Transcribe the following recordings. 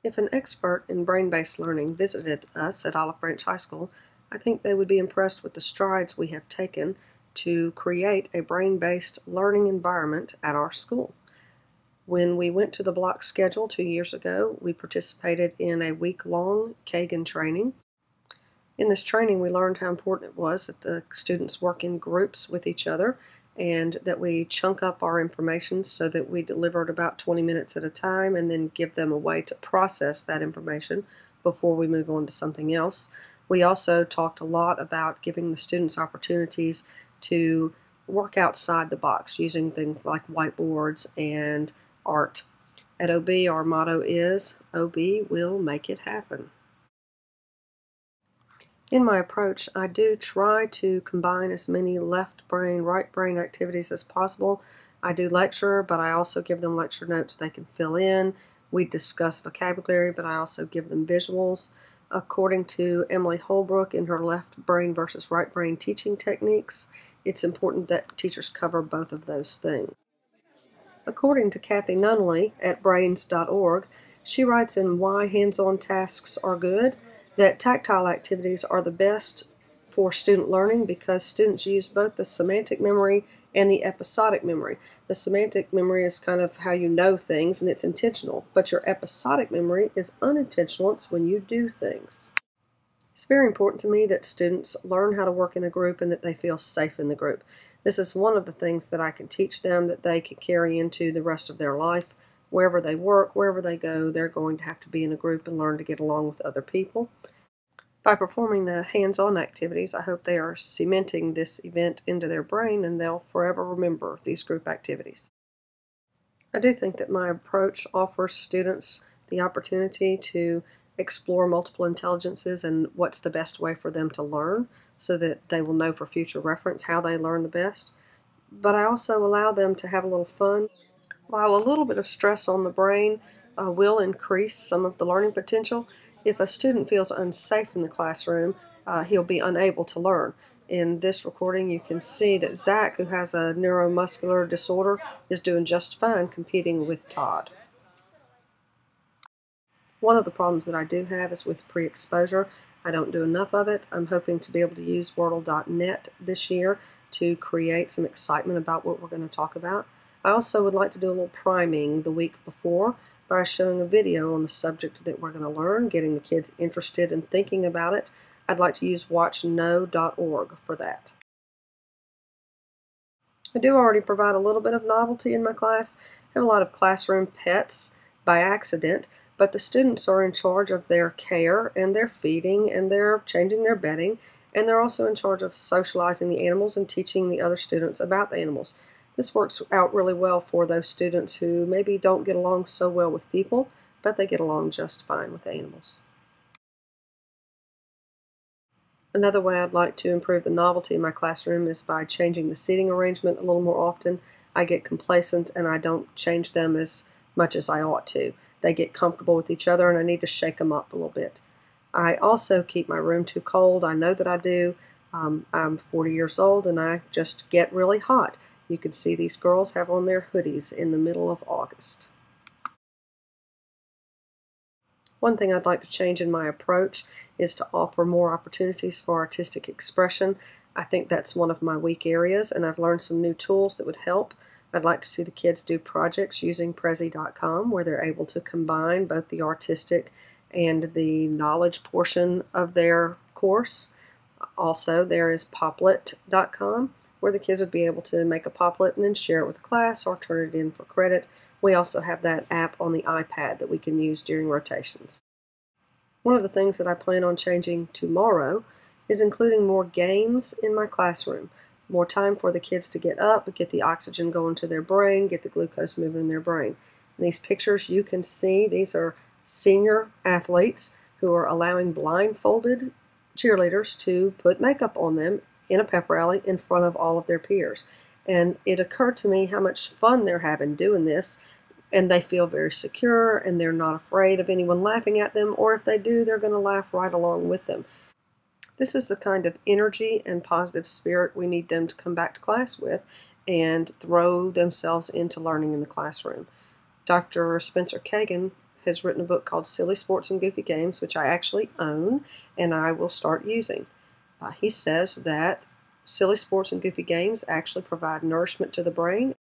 If an expert in brain-based learning visited us at Olive Branch High School, I think they would be impressed with the strides we have taken to create a brain-based learning environment at our school. When we went to the block schedule 2 years ago, we participated in a week-long Kagan training. In this training, we learned how important it was that the students work in groups with each other and that we chunk up our information so that we deliver it about 20 minutes at a time and then give them a way to process that information before we move on to something else. We also talked a lot about giving the students opportunities to work outside the box using things like whiteboards and art. At OB, our motto is, OB will make it happen. In my approach, I do try to combine as many left brain, right brain activities as possible. I do lecture, but I also give them lecture notes they can fill in. We discuss vocabulary, but I also give them visuals. According to Emily Holbrook in her left brain versus right brain teaching techniques, it's important that teachers cover both of those things. According to Kathy Nunnally at brains.org, she writes in Why Hands-On Tasks Are Good that tactile activities are the best for student learning because students use both the semantic memory and the episodic memory. The semantic memory is kind of how you know things and it's intentional, but your episodic memory is unintentional. It's when you do things. It's very important to me that students learn how to work in a group and that they feel safe in the group. This is one of the things that I can teach them that they can carry into the rest of their life. Wherever they work, wherever they go, they're going to have to be in a group and learn to get along with other people. By performing the hands-on activities, I hope they are cementing this event into their brain and they'll forever remember these group activities. I do think that my approach offers students the opportunity to explore multiple intelligences and what's the best way for them to learn so that they will know for future reference how they learn the best. But I also allow them to have a little fun. While a little bit of stress on the brain will increase some of the learning potential, if a student feels unsafe in the classroom, he'll be unable to learn. In this recording, you can see that Zach, who has a neuromuscular disorder, is doing just fine competing with Todd. One of the problems that I do have is with pre-exposure. I don't do enough of it. I'm hoping to be able to use Wordle.net this year to create some excitement about what we're going to talk about. I also would like to do a little priming the week before by showing a video on the subject that we're going to learn, getting the kids interested in thinking about it. I'd like to use watchknow.org for that. I do already provide a little bit of novelty in my class. I have a lot of classroom pets by accident, but the students are in charge of their care and their feeding and they're changing their bedding, and they're also in charge of socializing the animals and teaching the other students about the animals. This works out really well for those students who maybe don't get along so well with people, but they get along just fine with animals. Another way I'd like to improve the novelty in my classroom is by changing the seating arrangement a little more often. I get complacent and I don't change them as much as I ought to. They get comfortable with each other and I need to shake them up a little bit. I also keep my room too cold. I know that I do. I'm 40 years old and I just get really hot. You can see these girls have on their hoodies in the middle of August. One thing I'd like to change in my approach is to offer more opportunities for artistic expression. I think that's one of my weak areas, and I've learned some new tools that would help. I'd like to see the kids do projects using Prezi.com where they're able to combine both the artistic and the knowledge portion of their course. Also, there is Poplet.com where the kids would be able to make a Poplet and then share it with the class or turn it in for credit. We also have that app on the iPad that we can use during rotations. One of the things that I plan on changing tomorrow is including more games in my classroom. More time for the kids to get up, get the oxygen going to their brain, get the glucose moving in their brain. In these pictures you can see these are senior athletes who are allowing blindfolded cheerleaders to put makeup on them in a pep rally in front of all of their peers. And it occurred to me how much fun they're having doing this, and they feel very secure and they're not afraid of anyone laughing at them, or if they do, they're going to laugh right along with them. This is the kind of energy and positive spirit we need them to come back to class with and throw themselves into learning in the classroom. Dr. Spencer Kagan has written a book called Silly Sports and Goofy Games, which I actually own and I will start using. He says that silly sports and goofy games actually provide nourishment to the brain.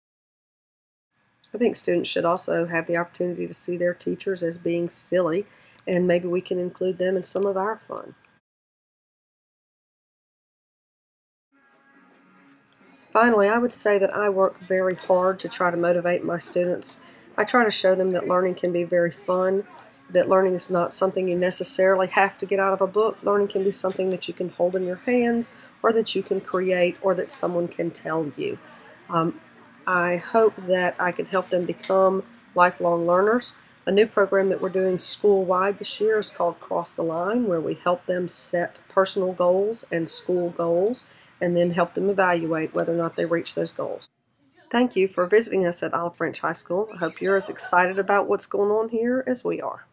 I think students should also have the opportunity to see their teachers as being silly, and maybe we can include them in some of our fun. Finally, I would say that I work very hard to try to motivate my students. I try to show them that learning can be very fun, that learning is not something you necessarily have to get out of a book. Learning can be something that you can hold in your hands, or that you can create, or that someone can tell you. Um, I hope that I can help them become lifelong learners. A new program that we're doing school-wide this year is called Cross the Line, where we help them set personal goals and school goals, and then help them evaluate whether or not they reach those goals. Thank you for visiting us at Olive Branch High School. I hope you're as excited about what's going on here as we are.